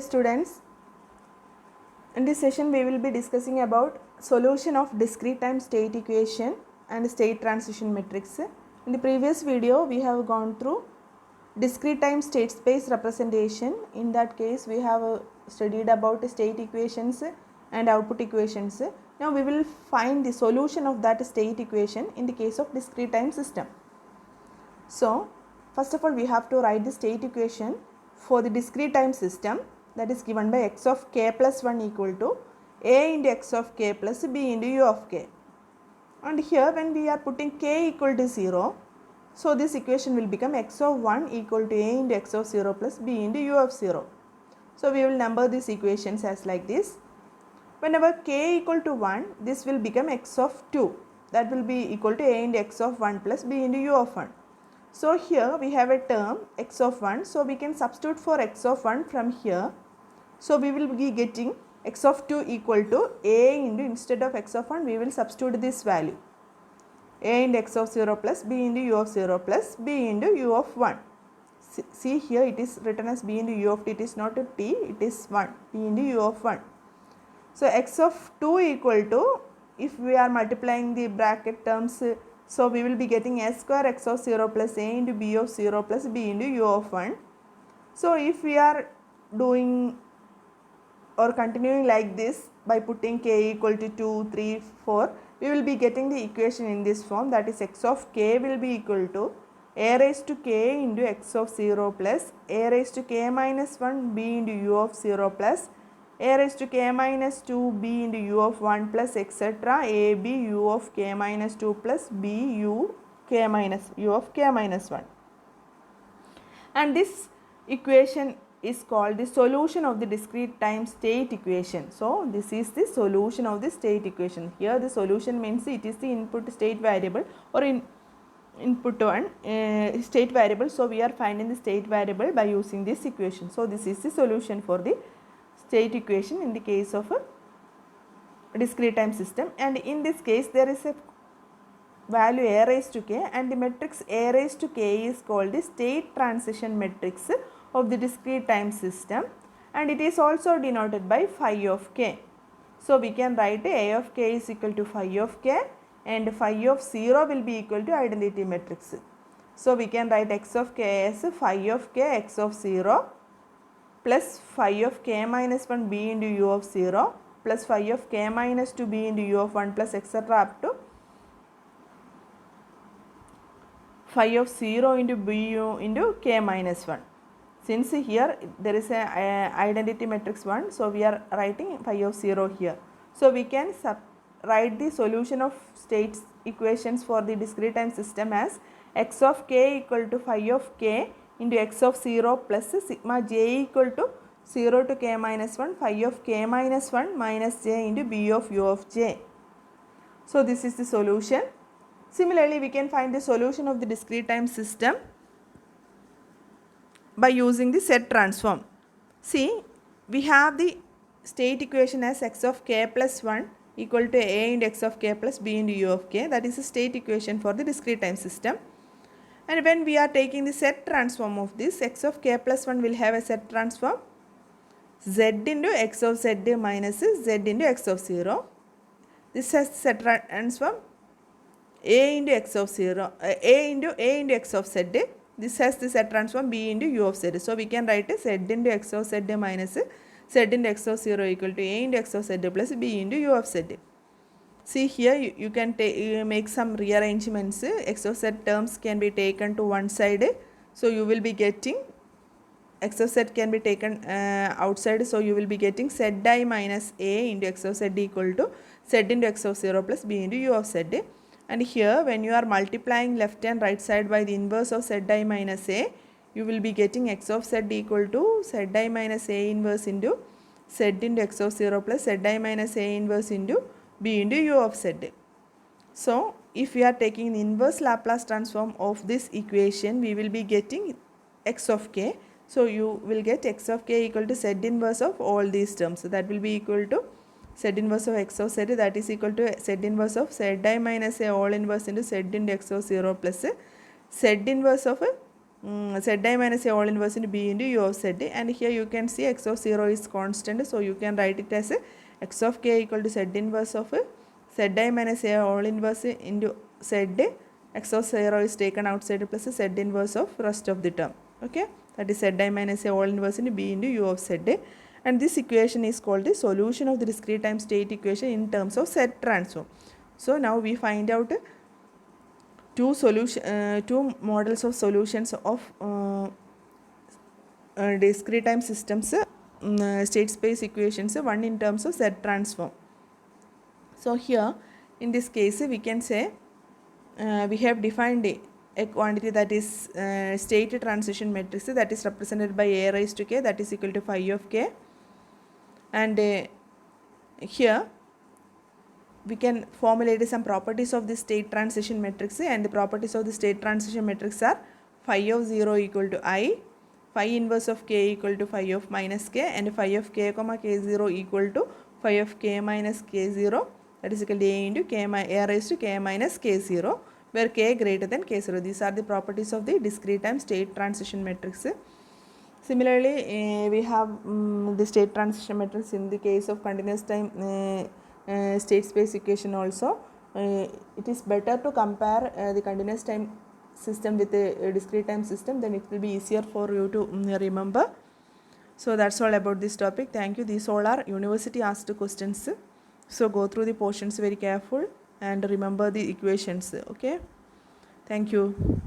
Students, in this session we will be discussing about solution of discrete time state equation and state transition matrix. In the previous video we have gone through discrete time state space representation. In that case we have studied about state equations and output equations. Now we will find the solution of that state equation in the case of discrete time system. So first of all we have to write the state equation for the discrete time system, that is given by x of k plus 1 equal to a into x of k plus b into u of k. And here when we are putting k equal to 0, so this equation will become x of 1 equal to a into x of 0 plus b into u of 0. So we will number these equations as like this. Whenever k equal to 1, this will become x of 2, that will be equal to a into x of 1 plus b into u of 1. So here we have a term x of 1, so we can substitute for x of 1 from here. So we will be getting x of 2 equal to a into, instead of x of 1 we will substitute this value, a into x of 0 plus b into u of 0 plus b into u of 1. See here it is written as b into u of t, it is not a t, it is 1, b into u of 1. So x of 2 equal to, if we are multiplying the bracket terms, so we will be getting a square x of 0 plus a into b of 0 plus b into u of 1. So if we are doing or continuing like this by putting k equal to 2, 3, 4, we will be getting the equation in this form, that is x of k will be equal to a raised to k into x of 0 plus a raised to k minus 1 b into u of 0 plus a raised to k minus 2 b into u of 1 plus etc. a b u of k minus 2 plus b u k minus u of k minus 1. And this equation is called the solution of the discrete time state equation. So this is the solution of the state equation. Here the solution means it is the input state variable or input one state variable. So we are finding the state variable by using this equation. So this is the solution for the state equation in the case of a discrete time system. And in this case there is a value a raised to k, and the matrix a raised to k is called the state transition matrix of the discrete time system, and it is also denoted by phi of k. So we can write a of k is equal to phi of k, and phi of 0 will be equal to identity matrix. So we can write x of k as phi of k x of 0 plus phi of k minus 1 b into u of 0 plus phi of k minus 2 b into u of 1 plus etc. up to phi of 0 into bu into k minus 1. Since here there is a identity matrix 1, so we are writing phi of 0 here. So we can write the solution of state equations for the discrete time system as x of k equal to phi of k into x of 0 plus sigma j equal to 0 to k minus 1 phi of k minus 1 minus j into b of u of j. So this is the solution. Similarly, we can find the solution of the discrete time system by using the set transform. See, we have the state equation as x of k plus 1 equal to a into x of k plus b into u of k. That is the state equation for the discrete time system. And when we are taking the set transform of this, x of k plus 1 will have a set transform z into x of z minus z into x of 0. This has set transform a into x of 0, a into x of z. This has the set transform b into u of z. So we can write z into x of z minus z into x of 0 equal to a into x of z plus b into u of z. See here you can make some rearrangements. X of z terms can be taken to one side. So you will be getting x of z can be taken outside. So you will be getting z I minus a into x of z equal to z into x of 0 plus b into u of z. And here when you are multiplying left and right side by the inverse of z I minus a, you will be getting x of z equal to z I minus a inverse into z into x of 0 plus z I minus a inverse into b into u of z. So if we are taking the inverse Laplace transform of this equation, we will be getting x of k. So you will get x of k equal to z inverse of all these terms. So that will be equal to z inverse of x of z, that is equal to z inverse of z I minus a all inverse into z into x of 0 plus z inverse of Zi minus a all inverse into b into u of z, and here you can see x of 0 is constant, so you can write it as x of k equal to z inverse of zi minus a all inverse into z, x of 0 is taken outside plus z inverse of rest of the term. Okay, that is z minus a all inverse into b into u of z, and this equation is called the solution of the discrete time state equation in terms of Z transform. So now we find out two models of solutions of discrete time systems, state space equations, one in terms of Z transform. So here in this case we can say we have defined a quantity that is state transition matrix that is represented by a raised to k, that is equal to phi of k, and here we can formulate some properties of the state transition matrix, and the properties of the state transition matrix are phi of 0 equal to I, phi inverse of k equal to phi of minus k, and phi of k comma k0 equal to phi of k minus k0, that is equal to a into k a raised to k minus k0, where k greater than k0. These are the properties of the discrete time state transition matrix. Similarly, we have the state transition matrix in the case of continuous time state space equation also. It is better to compare the continuous time system with a discrete time system, then it will be easier for you to remember. So that's all about this topic. Thank you. These all are university asked questions, so go through the portions very careful and remember the equations. Okay, thank you.